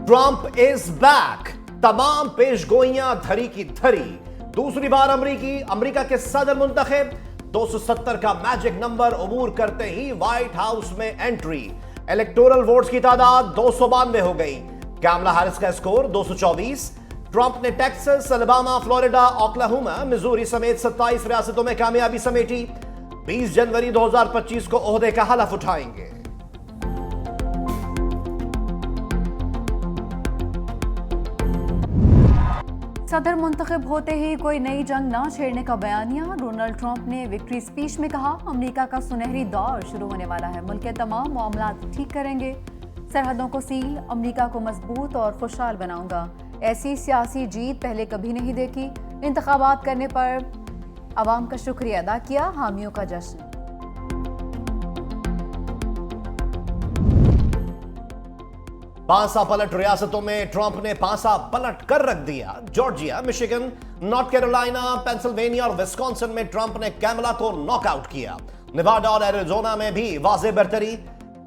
Trump is back. तमाम पेशगोइयां धरी की धरी। दूसरी बार अमेरिका के सदर मुंतखब 270 का मैजिक नंबर अबूर करते ही व्हाइट हाउस में एंट्री। इलेक्टोरल वोट्स की तादाद 292 हो गई। कैमला हैरिस का स्कोर 224। ट्रंप ने Texas, Alabama, Florida, Oklahoma, Missouri समेत 27 रियासतों में कामयाबी समेटी। 20 जनवरी 2025 को ओहदे का हलफ उठाएंगे। सदर मुंतखब होते ही कोई नई जंग ना छेड़ने का बयानिया। डोनाल्ड ट्रंप ने विक्ट्री स्पीच में कहा, अमेरिका का सुनहरी दौर शुरू होने वाला है, मुल्क के तमाम मामलात ठीक करेंगे, सरहदों को सील, अमेरिका को मजबूत और खुशहाल बनाऊंगा। ऐसी सियासी जीत पहले कभी नहीं देखी। इंतखाबात करने पर अवाम का शुक्रिया अदा किया, हामियों का जश्न। पांसा पलट रियासतों में ट्रंप ने पांसा पलट कर रख दिया। Georgia, Michigan, north Carolina, Pennsylvania और विस्कॉन्सिन में ट्रंप ने कैमला को नॉकआउट किया। नेवाडा और एरिजोना में भी वाज़े बरतरी।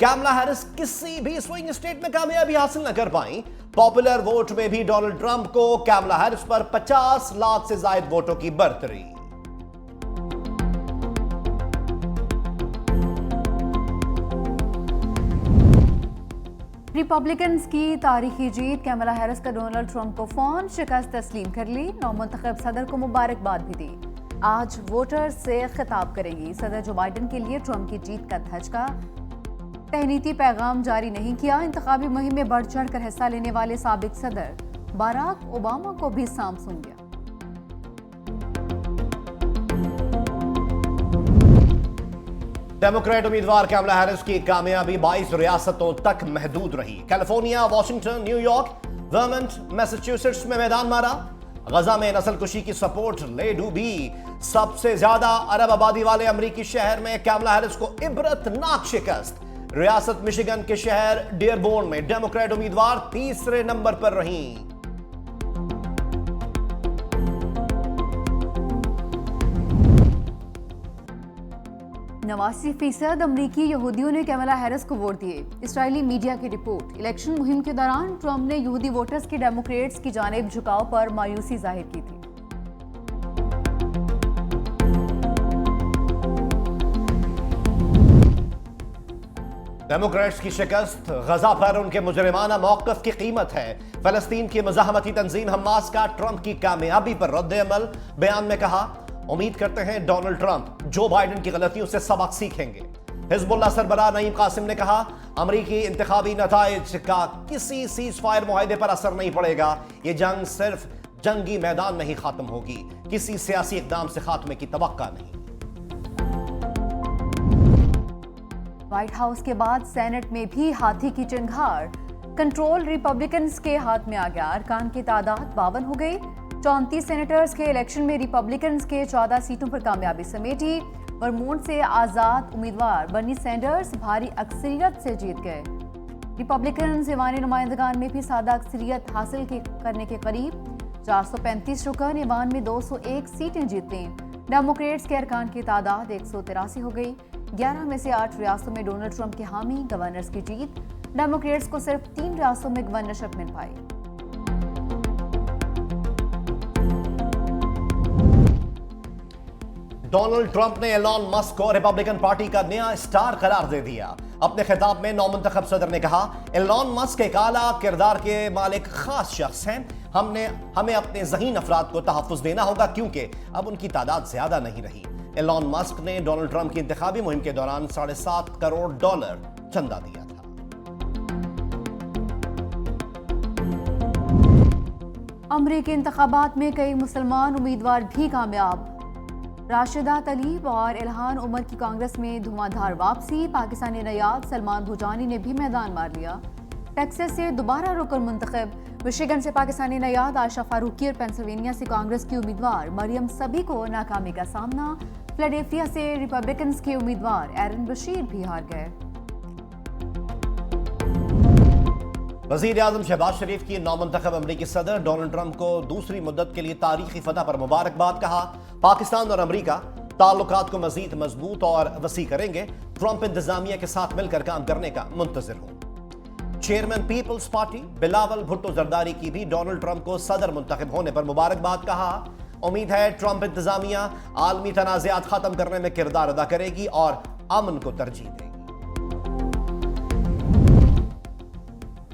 कैमला हैरिस किसी भी स्विंग स्टेट में कामयाबी हासिल न कर पाई। पॉपुलर वोट में भी डोनाल्ड ट्रंप को कैमला हैरिस पर 50 लाख से ज्यादा वोटों की बरतरी। रिपब्लिकन्स की तारीखी जीत। कैमला हैरिस का डोनाल्ड ट्रंप को फोन, शिकस्त तस्लीम कर ली। नौमुंतखब सदर को मुबारकबाद भी दी। आज वोटर से खिताब करेंगी। सदर जो बाइडन के लिए ट्रंप की जीत का धचका तहनीती पैगाम जारी नहीं किया। इंतखाबी मुहिम में बढ़ चढ़ कर हिस्सा लेने वाले साबिक सदर बाराक ओबामा को भी साम सुन गया। डेमोक्रेट उम्मीदवार कैमला हैरिस की कामयाबी 22 रियासतों तक महदूद रही। कैलिफोर्निया, वॉशिंगटन, न्यूयॉर्क, वर्मंट, मैसाचुसेट्स में मैदान मारा। गजा में नस्लकुशी की सपोर्ट ले डूबी। सबसे ज्यादा अरब आबादी वाले अमरीकी शहर में कैमला हैरिस को इबरतनाक शिकस्त। रियासत मिशिगन के शहर डियरबोर्न में डेमोक्रेट उम्मीदवार तीसरे नंबर पर रहीं। 89% अमरीकी यहूदियों ने कैमला हैरिस को वोट दिए। इसराइली मीडिया की रिपोर्ट। इलेक्शन मुहिम के दौरान ट्रंप ने यहूदी वोटर्स की डेमोक्रेट्स की जानिब झुकाव पर मायूसी जाहिर की थी। डेमोक्रेट्स की शिकस्त गजा पर उनके मुजरिमाना मौक़िफ़ की कीमत है। फलस्तीन की मज़ाहमती तंजीम हमास का ट्रंप की कामयाबी पर रद्द-ए-अमल। बयान में कहा, उम्मीद करते हैं डोनाल्ड ट्रंप जो बाइडन की गलतियों से सबक सीखेंगे। हिजबुल्लाह सरबराह नईम कासिम ने कहा, अमरीकी इंतखाबी नताइज का किसी सीज फायर मुआहदे पर असर नहीं पड़ेगा। ये जंग सिर्फ जंगी मैदान में ही खत्म होगी, किसी सियासी इक़दाम से खात्मे की तवक्का नहीं। व्हाइट हाउस के बाद सेनेट में भी हाथी की चिंगार। कंट्रोल रिपब्लिकन्स के हाथ में आ गया। अरकान की तादाद 52 हो गई। 34 सेनेटर्स के इलेक्शन में रिपब्लिकन्स के 14 सीटों पर कामयाबी समेटी। वर्मोंट से आज़ाद उम्मीदवार बर्नी सैंडर्स भारी अक्सरियत से जीत गए। रिपब्लिकन्स ईवानी नुमाइंदगान में भी सादा अक्सरियत हासिल करने के करीब। 435 रुकन ईवान में 201 सीटें जीती। डेमोक्रेट्स के अरकान की तादाद 183 हो गई। 11 में से 8 रियासतों में डोनाल्ड ट्रंप के हामी गवर्नर्स की जीत। डेमोक्रेट्स को सिर्फ 3 रियासतों में गवर्नरशिप मिल पाई। डोनाल्ड ट्रंप ने एलॉन मस्क को रिपब्लिकन पार्टी का नया स्टार करार दे दिया। अपने खिताब में नौमुंतखब सदर ने कहा, एलॉन मस्क एक आला किरदार के मालिक खास शख्स हैं। हमें अपने ज़हीन अफराद को तहफ़्फ़ुज़ देना होगा क्योंकि अब उनकी तादाद ज्यादा नहीं रही। एलॉन मस्क ने डोनाल्ड ट्रंप की इंतखाबी मुहिम के दौरान $7.5 करोड़ चंदा दिया था। अमरीकी इंतखाबात में कई मुसलमान उम्मीदवार भी कामयाब। राशिदा तलीब और इल्हान उमर की कांग्रेस में धुआंधार वापसी। पाकिस्तानी नयाद सलमान भुजानी ने भी मैदान मार लिया। टेक्सास से दोबारा रुकन मुंतखब। मिशिगन से पाकिस्तानी नयाद आयशा फारूकी और पेंसिल्वेनिया से कांग्रेस की उम्मीदवार मरियम सभी को नाकामी का सामना। फिलाडेल्फिया से रिपब्लिकन्स के उम्मीदवार एरन बशीर भी हार गए। वज़ीर आज़म शहबाज शरीफ की नौमुंतखब अमरीकी सदर डोनाल्ड ट्रंप को दूसरी मुद्दत के लिए तारीखी फतह पर मुबारकबाद। कहा, पाकिस्तान और अमरीका ताल्लुकात को मजीद मजबूत और वसी करेंगे। ट्रंप इंतजामिया के साथ मिलकर काम करने का मुंतजिर हूं। चेयरमैन पीपल्स पार्टी बिलावल भुट्टो जरदारी की भी डोनाल्ड ट्रंप को सदर मुंतखब होने पर मुबारकबाद कहा। उम्मीद है ट्रंप इंतजामिया आलमी तनाज़ात खत्म करने में किरदार अदा करेगी और अमन को तरजीह देगी।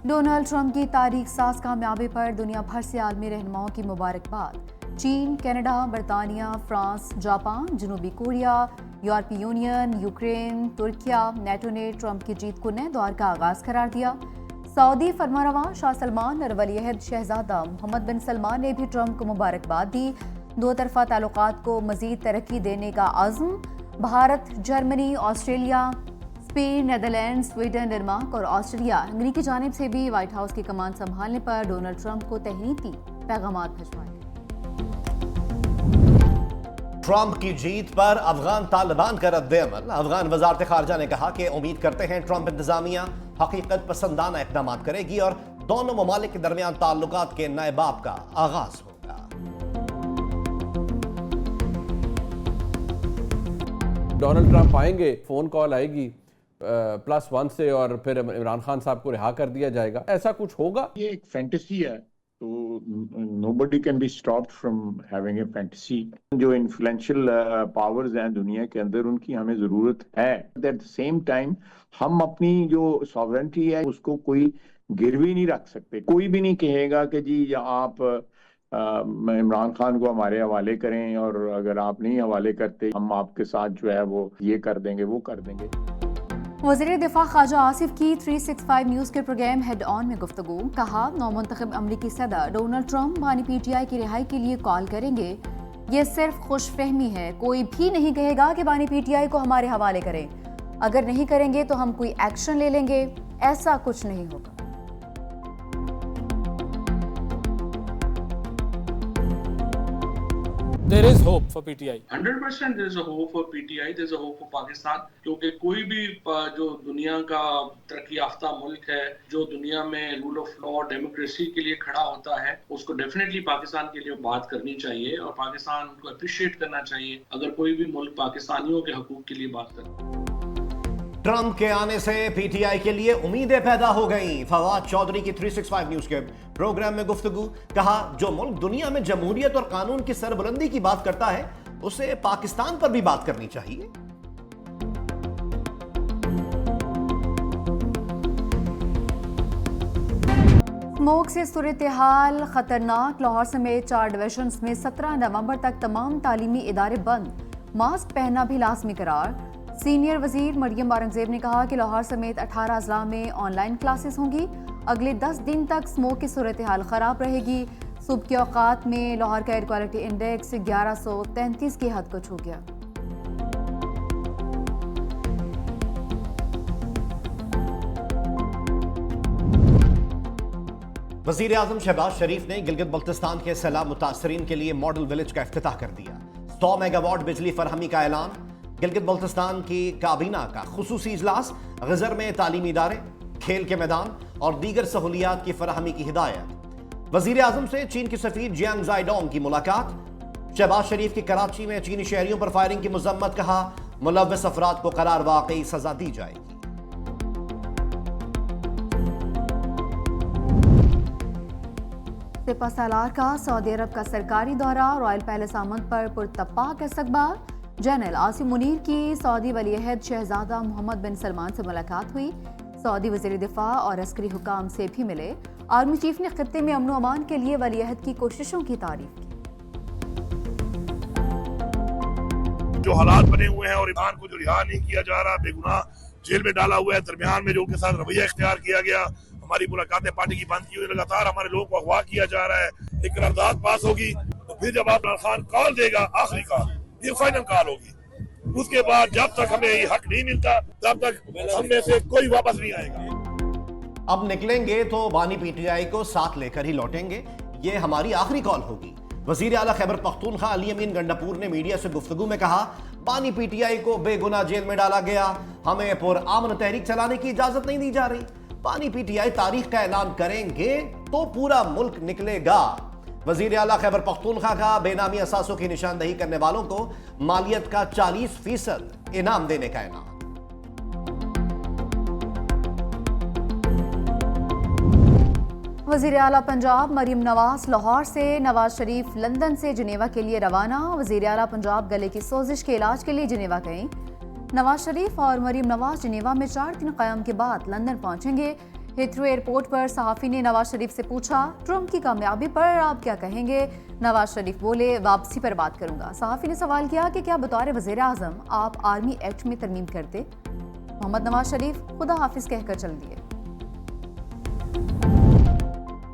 डोनाल्ड ट्रंप की तारीख साज कामयाबी पर दुनिया भर से आलमी रहनुमाओं की मुबारकबाद। चीन, कनाडा, बरतानिया, फ्रांस, जापान, जनूबी कोरिया, यूरोपीय यूनियन, यूक्रेन, तुर्किया, नेटो ने ट्रंप की जीत को नए दौर का आगाज करार दिया। सऊदी फरमारवा शाह सलमान और वलीअहद शहजादा मोहम्मद बिन सलमान ने भी ट्रंप को मुबारकबाद दी। दो तरफा ताल्लुकात को मजीद तरक्की देने का अज़्म। Bharat, Germany, Australia, Spain, Netherland, Sweden, Denmark और ऑस्ट्रेलिया हंगरी की जानिब से भी व्हाइट हाउस की कमान संभालने पर डोनाल्ड ट्रंप को तहनीती पैगाम भिजवाए। ट्रंप की जीत पर अफगान तालिबान का रद्द-ए-अमल। अफगान वजारत खारजा ने कहा कि उम्मीद करते हैं ट्रंप इंतजामिया हकीकत पसंदाना इकदाम करेगी और दोनों ममालिक के दरमियान ताल्लुकात के नए बाब का आगाज होगा। डोनाल्ड ट्रंप आएंगे, फोन कॉल आएगी +1 से और फिर इमरान खान साहब को रिहा कर दिया जाएगा, ऐसा कुछ होगा? ये एक फैंटेसी है, तो nobody can be stopped from having a fantasy. जो इन्फ्लुएंशियल पावर्स हैं दुनिया के अंदर, उनकी हमें जरूरत है। एट द सेम टाइम हम अपनी जो सॉवरेंटी है उसको कोई गिरवी नहीं रख सकते। कोई भी नहीं कहेगा कि जी आप इमरान खान को हमारे हवाले करें, और अगर आप नहीं हवाले करते हम आपके साथ जो है वो ये कर देंगे, वो कर देंगे। वज़ीर दिफा ख्वाजा आसिफ की 365 न्यूज़ के प्रोग्राम हेड ऑन में गुफ्तगू। कहा, नौमुंतखब अमरीकी सदर डोनाल्ड ट्रंप बानी PTI की रिहाई के लिए कॉल करेंगे। ये सिर्फ खुशफहमी है, कोई भी नहीं कहेगा कि बानी PTI को हमारे हवाले करें। अगर नहीं करेंगे तो हम कोई एक्शन ले लेंगे, ऐसा कुछ नहीं होगा। There is hope for PTI. 100% there is a hope for PTI, there is a hope for Pakistan, क्योंकि कोई भी जो दुनिया का तरक्की याफ्ता मुल्क है, जो दुनिया में रूल ऑफ लॉ और डेमोक्रेसी के लिए खड़ा होता है, उसको डेफिनेटली पाकिस्तान के लिए बात करनी चाहिए और पाकिस्तान को अप्रिशिएट करना चाहिए अगर कोई भी मुल्क पाकिस्तानियों के हकूक के लिए बात करे। ट्रंप के आने से PTI के लिए उम्मीदें पैदा हो गईं। फवाद चौधरी की 365 न्यूज के प्रोग्राम में गुफ्तगू। कहा, जो मुल्क दुनिया में जमहूरियत और कानून की सरबुलंदी की बात करता है उसे पाकिस्तान पर भी बात करनी चाहिए। स्मोक से सूरत-ए-हाल खतरनाक। लाहौर समेत 4 डिवीजन्स में 17 नवंबर तक तमाम तालीमी इदारे बंद। मास्क पहनना भी लाजमी करार। सीनियर वजीर मरियम औरंगजेब ने कहा कि लाहौर समेत 18 अजला में ऑनलाइन क्लासेस होंगी। अगले 10 दिन तक स्मोक की सूरत-ए-हाल खराब रहेगी। सुबह के औकात में लाहौर का एयर क्वालिटी इंडेक्स 1133 की हद को छू गया। वजीर आजम शहबाज शरीफ ने गिलगित बल्तिस्तान के सैलाब मुतासरीन के लिए मॉडल विलेज का इफ्तिताह कर दिया। 100 मेगावाट बिजली फरहमी का ऐलान। गिलगित बल्तिस्तान की काबीना का खुसूसी इजलास। गजर में तालीमी इदारे, खेल के मैदान और दीगर सहूलियात की फराहमी की हिदायत। वजीर आजम से चीन की सफीर जियांग जाइडोंग की मुलाकात। शहबाज शरीफ की कराची में चीनी शहरियों पर फायरिंग की मुजम्मत। कहा, मुलव्वस अफराद को करार वाकई सजा दी जाएगी। सिपा सालार का सऊदी अरब का सरकारी दौरा। रॉयल पैलेस आमद पर पुरतपाक इस्तकबाल। जनरल आसिम मुनीर की सऊदी वलीअहद शहजादा मोहम्मद बिन सलमान से मुलाकात हुई। सऊदी वज़ीर दिफा और अस्करी हुकाम से भी मिले। आर्मी चीफ ने खित्ते में अमन अमान के लिए वलीअहद की कोशिशों की तारीफ की। जो हालात बने हुए हैं और ईमान को जो रिहा नहीं किया जा रहा, बेगुनाह जेल में डाला हुआ है, दरमियान में जो उनके साथ रवैया इख्तियार किया गया, हमारी मुलाकातें पार्टी की बंद की हुई, लगातार हमारे लोगों को अगवा किया जा रहा है। एक करारदाद पास होगी तो फिर जब इमरान खान कॉल देगा, आखिरी कॉल, ये फाइनल कॉल होगी। उसके बाद जब तक हमें ये हक नहीं मिलता तब तक हम में से कोई वापस नहीं आएगा। अब निकलेंगे तो बानी PTI को साथ लेकर ही लौटेंगे, ये हमारी आखिरी कॉल होगी। वजीर आला खैबर पख्तूनख्वा अली अमीन गंडापुर ने मीडिया से गुफ्तगू में कहा, बानी PTI को बेगुनाह जेल में डाला गया, हमें पुरअमन तहरीक चलाने की इजाजत नहीं दी जा रही। बानी PTI तारीख का ऐलान करेंगे तो पूरा मुल्क निकलेगा। वजीर आला खैबर पख्तूनख्वा का बेनामी असासों की निशानदही करने वालों को मालियत का 40% इनाम देने का ऐलान। वज़ीर आला पंजाब मरीम नवाज लाहौर से, नवाज शरीफ लंदन से जिनेवा के लिए रवाना। वज़ीर आला पंजाब गले की सोजिश के इलाज के लिए जिनेवा गईं। नवाज शरीफ और मरीम नवाज जिनेवा में 4 दिन क़याम के बाद लंदन पहुंचेंगे। हिथ्रो एयरपोर्ट पर सहाफ़ी ने नवाज शरीफ से पूछा, ट्रंप की कामयाबी पर आप क्या कहेंगे? नवाज शरीफ बोले, वापसी पर बात करूंगा। सहाफ़ी ने सवाल किया कि क्या बतौर वज़ीर आज़म आप आर्मी एक्ट में तरमीम करते? मोहम्मद नवाज शरीफ खुदा हाफिज कहकर चल दिए।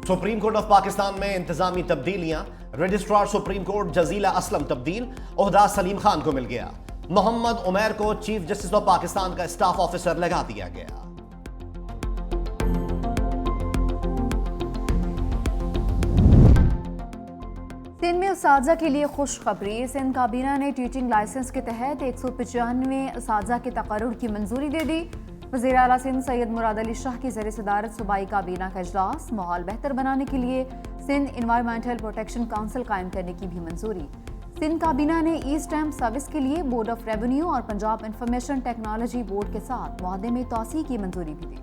सुप्रीम कोर्ट ऑफ पाकिस्तान में इंतजामी तब्दीलियां। Registrar supreme court Jazila Aslam तब्दील, ओहदा सलीम खान को मिल गया। मोहम्मद उमैर को चीफ जस्टिस ऑफ पाकिस्तान का स्टाफ ऑफिसर लगा दिया गया। सिंध में उस्ताजा के लिए खुशखबरी। सिंध काबीना ने टीचिंग लाइसेंस के तहत 195 उस्ताजा के तकर्रुर की मंजूरी दे दी। वज़ीर आला सिंध सैयद मुराद अली शाह की ज़ेर सदारत सूबाई काबीना का इजलास। माहौल बेहतर बनाने के लिए सिंध इन्वायरमेंटल प्रोटेक्शन काउंसिल कायम करने की भी मंजूरी। सिंध काबीना ने ई स्टैम्प सर्विस के लिए बोर्ड ऑफ रेवेन्यू और पंजाब इंफॉर्मेशन टेक्नोलॉजी बोर्ड के साथ मुआहदे में तौसीह की मंजूरी भी दी।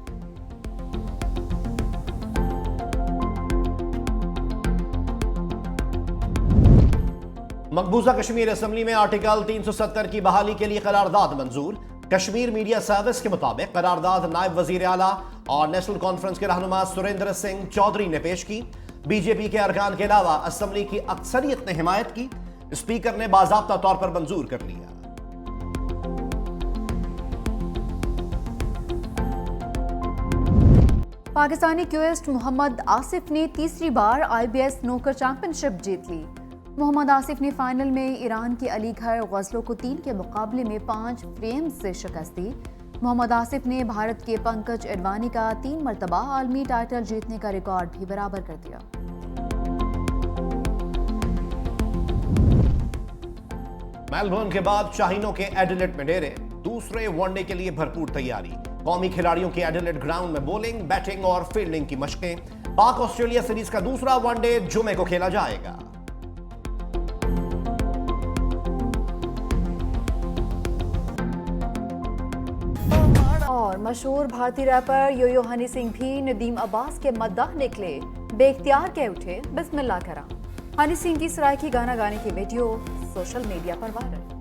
मकबूजा कश्मीर असेंबली में आर्टिकल 370 की बहाली के लिए करारदाद मंजूर। कश्मीर मीडिया सर्विस के मुताबिक करारदाद नायब वजीर आला और नेशनल कॉन्फ्रेंस के रहनुमा सुरेंद्र सिंह चौधरी ने पेश की। बीजेपी के अरकान के अलावा असेंबली की अक्सरियत ने हिमायत की। स्पीकर ने बाज़ाब्ता तौर पर मंजूर कर लिया। पाकिस्तानी क्विस्ट मोहम्मद आसिफ ने तीसरी बार IBS स्नूकर चैंपियनशिप जीत ली। मोहम्मद आसिफ ने फाइनल में ईरान के अली घर गजलों को 3 के मुकाबले में 5 फ्रेम्स से शिकस्त दी। मोहम्मद आसिफ ने भारत के पंकज एडवाणी का 3 मरतबा आलमी टाइटल जीतने का रिकॉर्ड भी बराबर कर दिया। मेलबर्न के बाद शाहीनों के एडिलेड में डेरे। दूसरे वनडे के लिए भरपूर तैयारी। कौमी खिलाड़ियों की एडिलेड ग्राउंड में बॉलिंग, बैटिंग और फील्डिंग की मशकें। पाक ऑस्ट्रेलिया सीरीज का दूसरा वनडे जुमे को खेला जाएगा। और मशहूर भारतीय रैपर योयो हनी सिंह भी नदीम अब्बास के मद्दाह निकले। बेख्तियार कह उठे, बिस्मिल्लाह करा। हनी सिंह की सराय की गाना गाने की वीडियो सोशल मीडिया पर वायरल।